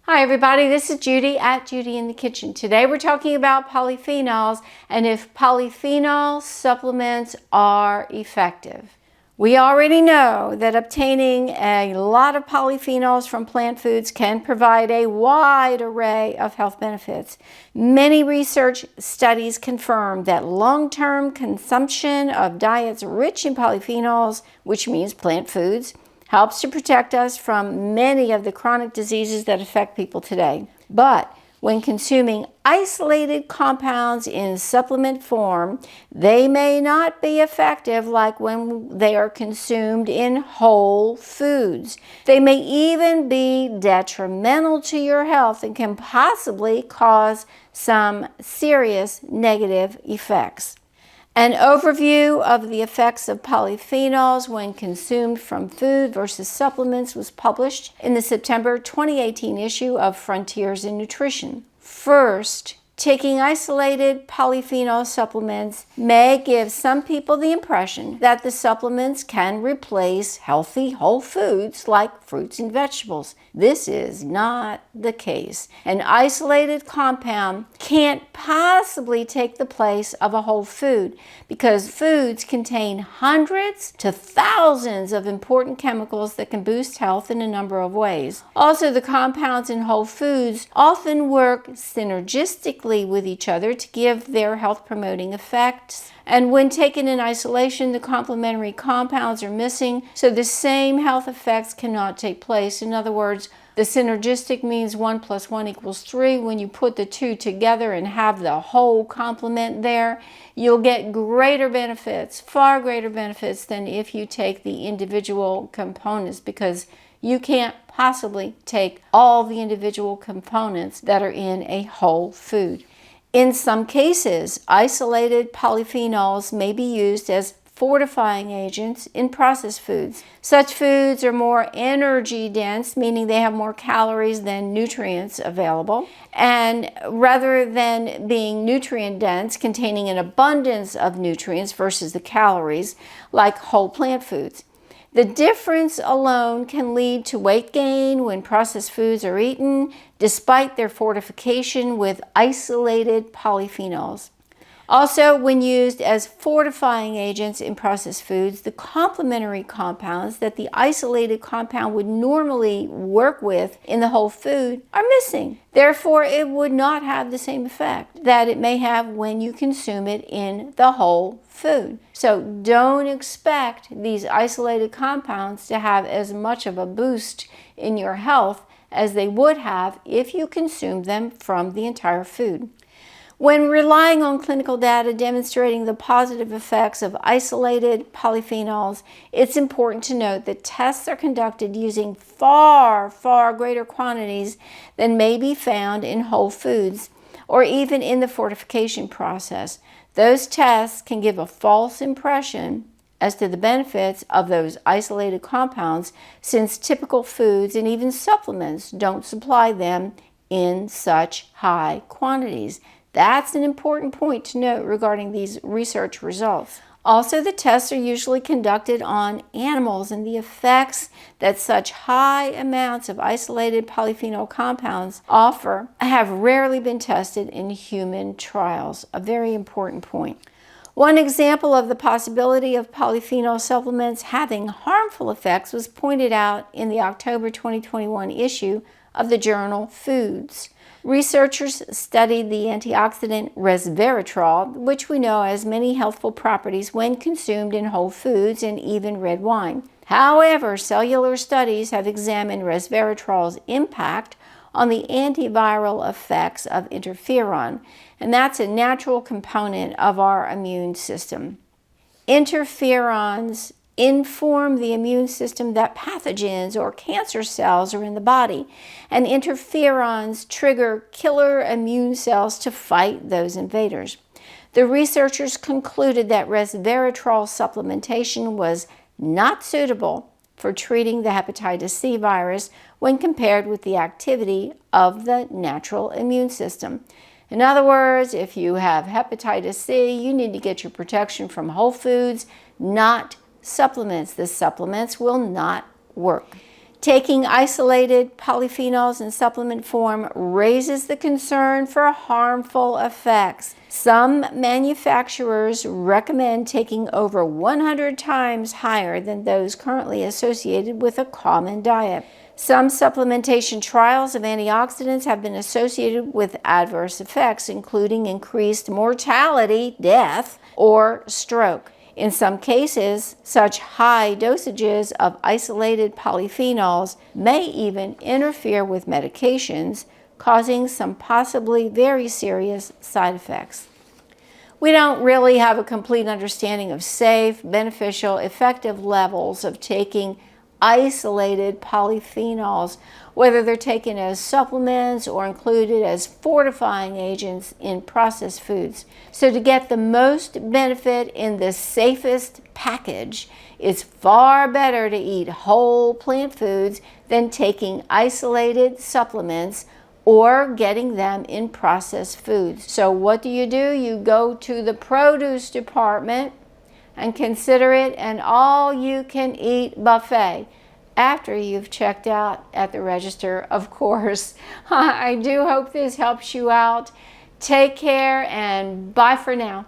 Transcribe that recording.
Hi everybody, this is Judy at Judy in the Kitchen. Today we're talking about polyphenols and if polyphenol supplements are effective. We already know that obtaining a lot of polyphenols from plant foods can provide a wide array of health benefits. Many research studies confirm that long-term consumption of diets rich in polyphenols, which means plant foods, helps to protect us from many of the chronic diseases that affect people today. But when consuming isolated compounds in supplement form, they may not be effective like when they are consumed in whole foods. They may even be detrimental to your health and can possibly cause some serious negative effects. An overview of the effects of polyphenols when consumed from food versus supplements was published in the September 2018 issue of Frontiers in Nutrition. First, taking isolated polyphenol supplements may give some people the impression that the supplements can replace healthy whole foods like fruits and vegetables. This is not the case. An isolated compound can't possibly take the place of a whole food because foods contain hundreds to thousands of important chemicals that can boost health in a number of ways. Also, the compounds in whole foods often work synergistically with each other to give their health-promoting effects. And when taken in isolation, the complementary compounds are missing, so the same health effects cannot take place. In other words, the synergistic means 1 + 1 = 3. When you put the two together and have the whole complement there, you'll get greater benefits, far greater benefits than if you take the individual components, because you can't possibly take all the individual components that are in a whole food. In some cases, isolated polyphenols may be used as fortifying agents in processed foods. Such foods are more energy dense, meaning they have more calories than nutrients available. And rather than being nutrient dense, containing an abundance of nutrients versus the calories, like whole plant foods. The difference alone can lead to weight gain when processed foods are eaten, despite their fortification with isolated polyphenols. Also, when used as fortifying agents in processed foods, the complementary compounds that the isolated compound would normally work with in the whole food are missing. Therefore, it would not have the same effect that it may have when you consume it in the whole food. So don't expect these isolated compounds to have as much of a boost in your health as they would have if you consumed them from the entire food. When relying on clinical data demonstrating the positive effects of isolated polyphenols, it's important to note that tests are conducted using far, far greater quantities than may be found in whole foods or even in the fortification process. Those tests can give a false impression as to the benefits of those isolated compounds, since typical foods and even supplements don't supply them in such high quantities. That's an important point to note regarding these research results. Also, the tests are usually conducted on animals, and the effects that such high amounts of isolated polyphenol compounds offer have rarely been tested in human trials. A very important point. One example of the possibility of polyphenol supplements having harmful effects was pointed out in the October 2021 issue of the journal Foods. Researchers studied the antioxidant resveratrol, which we know has many healthful properties when consumed in whole foods and even red wine. However, cellular studies have examined resveratrol's impact on the antiviral effects of interferon, and that's a natural component of our immune system. Interferons inform the immune system that pathogens or cancer cells are in the body, and interferons trigger killer immune cells to fight those invaders. The researchers concluded that resveratrol supplementation was not suitable for treating the hepatitis C virus when compared with the activity of the natural immune system. In other words, if you have hepatitis C, you need to get your protection from whole foods, not supplements. The supplements will not work. Taking isolated polyphenols in supplement form raises the concern for harmful effects. Some manufacturers recommend taking over 100 times higher than those currently associated with a common diet. Some supplementation trials of antioxidants have been associated with adverse effects, including increased mortality, death, or stroke. In some cases, such high dosages of isolated polyphenols may even interfere with medications, causing some possibly very serious side effects. We don't really have a complete understanding of safe, beneficial, effective levels of taking isolated polyphenols, whether they're taken as supplements or included as fortifying agents in processed foods. So to get the most benefit in the safest package, it's far better to eat whole plant foods than taking isolated supplements or getting them in processed foods. So what do? You go to the produce department and consider it an all-you-can-eat buffet after you've checked out at the register, of course. I do hope this helps you out. Take care and bye for now.